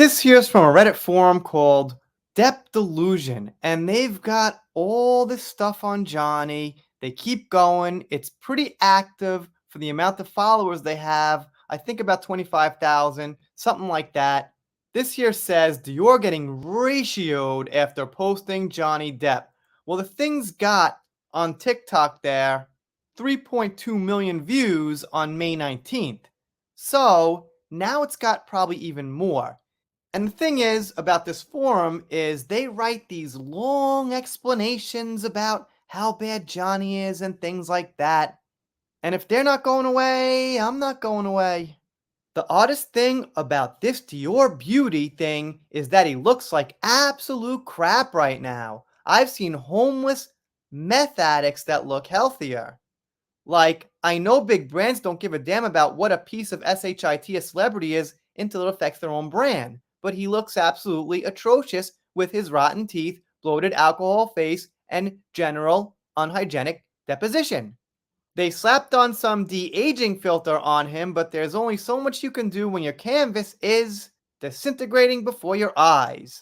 This here's from a Reddit forum called Depp Delusion, and they've got all this stuff on Johnny. They keep going. It's pretty active for the amount of followers they have. I think about 25,000, something like that. This here says Dior getting ratioed after posting Johnny Depp. Well, the thing's got on TikTok there 3.2 million views on May 19th. So now it's got probably even more. And the thing is about this forum is they write these long explanations about how bad Johnny is and things like that. And if they're not going away, I'm not going away. The oddest thing about this Dior beauty thing is that he looks like absolute crap right now. I've seen homeless meth addicts that look healthier. Like, I know big brands don't give a damn about what a piece of shit a celebrity is until it affects their own brand, but he looks absolutely atrocious with his rotten teeth, bloated alcohol face, and general unhygienic deposition. They slapped on some de-aging filter on him, but there's only so much you can do when your canvas is disintegrating before your eyes.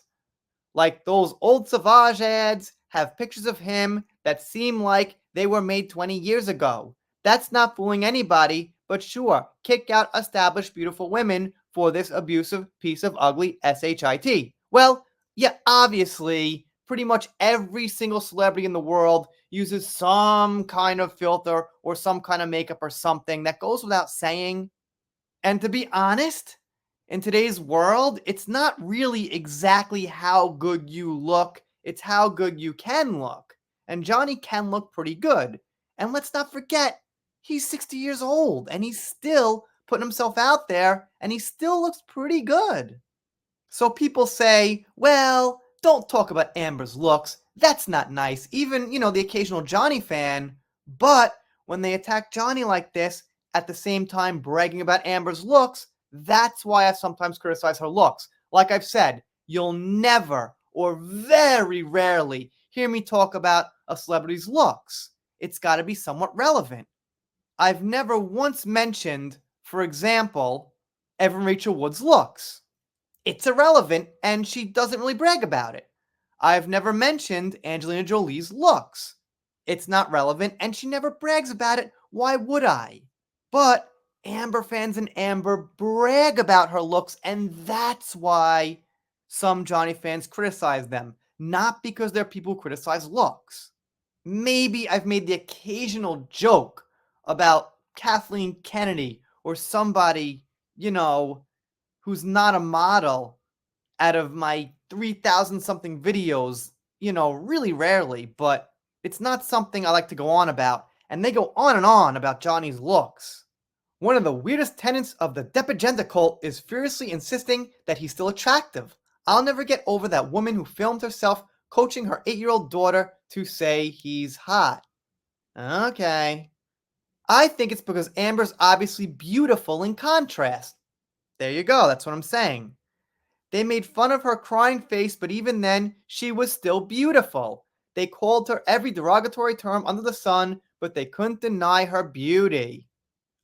Like those old Sauvage ads have pictures of him that seem like they were made 20 years ago. That's not fooling anybody, but sure, kick out established beautiful women for this abusive piece of ugly shit. Well, yeah, obviously, pretty much every single celebrity in the world uses some kind of filter or some kind of makeup or something. That goes without saying. And to be honest, in today's world, it's not really exactly how good you look, it's how good you can look. And Johnny can look pretty good. And let's not forget, he's 60 years old and he's still putting himself out there and he still looks pretty good. So people say, well, don't talk about Amber's looks. That's not nice. Even, the occasional Johnny fan. But when they attack Johnny like this, at the same time bragging about Amber's looks, that's why I sometimes criticize her looks. Like I've said, you'll never or very rarely hear me talk about a celebrity's looks. It's got to be somewhat relevant. I've never once mentioned, for example, Evan Rachel Wood's looks. It's irrelevant and she doesn't really brag about it. I've never mentioned Angelina Jolie's looks. It's not relevant and she never brags about it. Why would I? But Amber fans and Amber brag about her looks, and that's why some Johnny fans criticize them. Not because they're people who criticize looks. Maybe I've made the occasional joke about Kathleen Kennedy or somebody, who's not a model out of my 3,000 something videos, really rarely, but it's not something I like to go on about. And they go on and on about Johnny's looks. One of the weirdest tenets of the Depp agenda cult is furiously insisting that he's still attractive. I'll never get over that woman who filmed herself coaching her 8-year-old daughter to say he's hot. Okay. I think it's because Amber's obviously beautiful in contrast. There you go, that's what I'm saying. They made fun of her crying face, but even then, she was still beautiful. They called her every derogatory term under the sun, but they couldn't deny her beauty.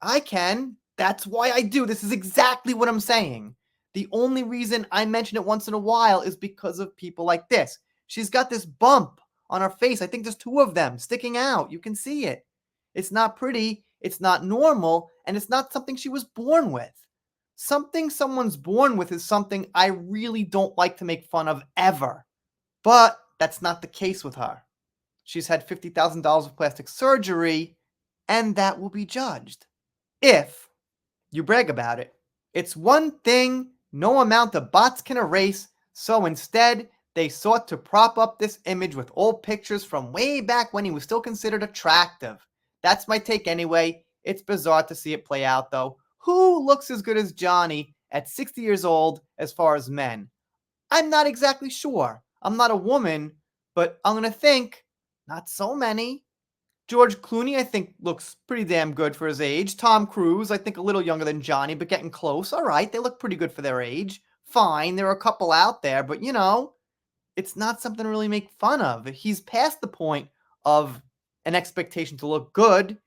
I can. That's why I do. This is exactly what I'm saying. The only reason I mention it once in a while is because of people like this. She's got this bump on her face. I think there's 2 of them sticking out. You can see it. It's not pretty, it's not normal, and it's not something she was born with. Something someone's born with is something I really don't like to make fun of ever. But that's not the case with her. She's had $50,000 of plastic surgery, and that will be judged. If you brag about it. It's one thing no amount of bots can erase, so instead, they sought to prop up this image with old pictures from way back when he was still considered attractive. That's my take anyway. It's bizarre to see it play out though. Who looks as good as Johnny at 60 years old as far as men? I'm not exactly sure. I'm not a woman, but I'm going to think not so many. George Clooney, I think, looks pretty damn good for his age. Tom Cruise, I think a little younger than Johnny, but getting close. All right, they look pretty good for their age. Fine, there are a couple out there, but it's not something to really make fun of. He's past the point of an expectation to look good.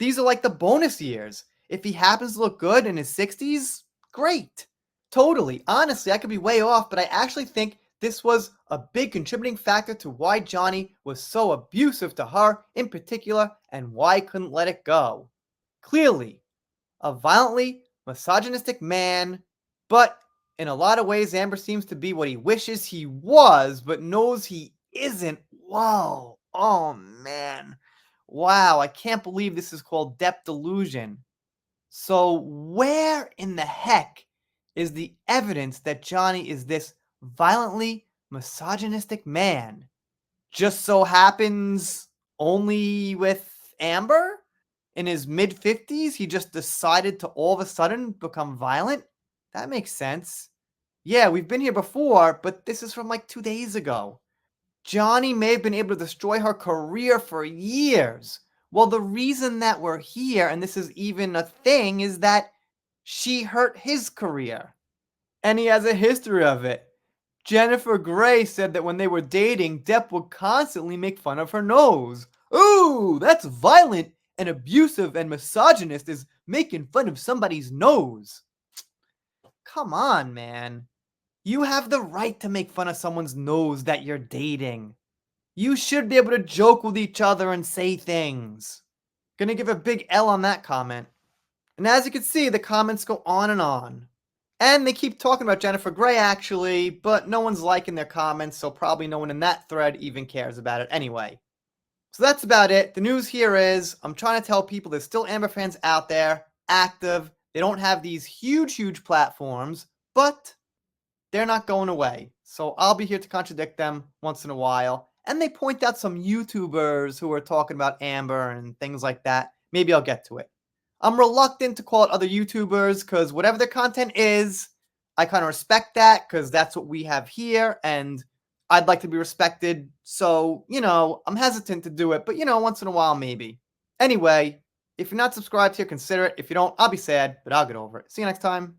These are like the bonus years. If he happens to look good in his 60s, great. Totally. Honestly, I could be way off, but I actually think this was a big contributing factor to why Johnny was so abusive to her in particular and why he couldn't let it go. Clearly, a violently misogynistic man, but in a lot of ways, Amber seems to be what he wishes he was, but knows he isn't. Whoa. Oh, man. Wow. I can't believe this is called Depp Delusion. So, where in the heck is the evidence that Johnny is this violently misogynistic man? Just so happens only with Amber? In his mid 50s, he just decided to all of a sudden become violent? That makes sense. Yeah, we've been here before, but this is from like 2 days ago. Johnny may have been able to destroy her career for years. Well, the reason that we're here, and this is even a thing, is that she hurt his career. And he has a history of it. Jennifer Grey said that when they were dating, Depp would constantly make fun of her nose. Ooh, that's violent and abusive and misogynist is making fun of somebody's nose. Come on, man. You have the right to make fun of someone's nose that you're dating. You should be able to joke with each other and say things. Gonna give a big L on that comment. And as you can see, the comments go on and on. And they keep talking about Jennifer Grey actually, but no one's liking their comments, so probably no one in that thread even cares about it anyway. So that's about it. The news here is I'm trying to tell people there's still Amber fans out there, active. They don't have these huge platforms, but they're not going away. So I'll be here to contradict them once in a while. And they point out some YouTubers who are talking about Amber and things like that. Maybe I'll get to it. I'm reluctant to call it other YouTubers because whatever their content is, I kind of respect that because that's what we have here and I'd like to be respected. So, I'm hesitant to do it, but once in a while, maybe. Anyway, if you're not subscribed here, consider it. If you don't, I'll be sad, but I'll get over it. See you next time.